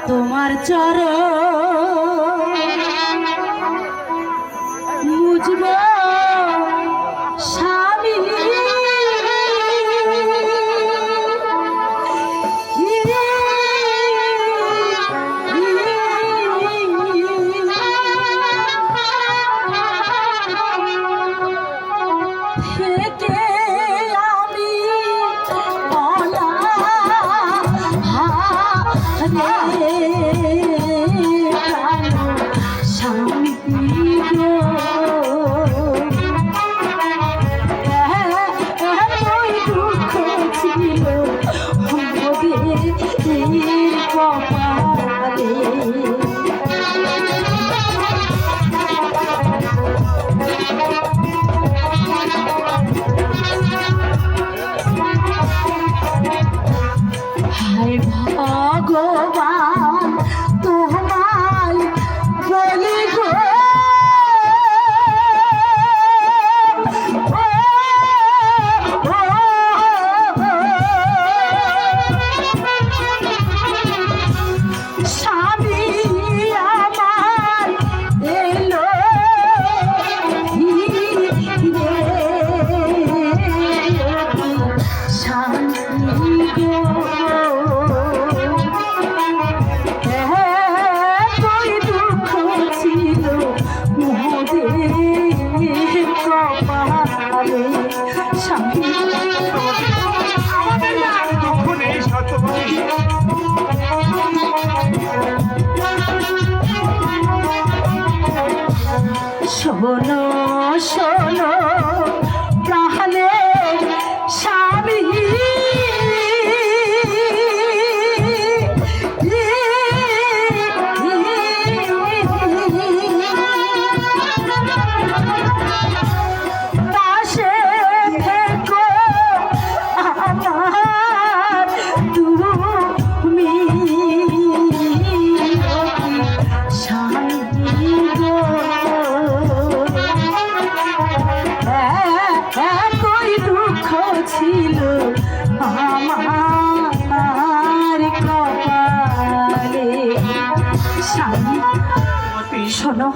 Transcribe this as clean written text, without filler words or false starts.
তোমার চরণ মুজব স্বামী ভগবান তোমায় বলি গো স্বামী আমার এলো শান্তি গো শোনো শোনো প্রাণের স্বামী পাশে থেকো আমার তুমি শান্তি গো কই দুঃখ ছিল আমার কপালে স্বামী শোনো।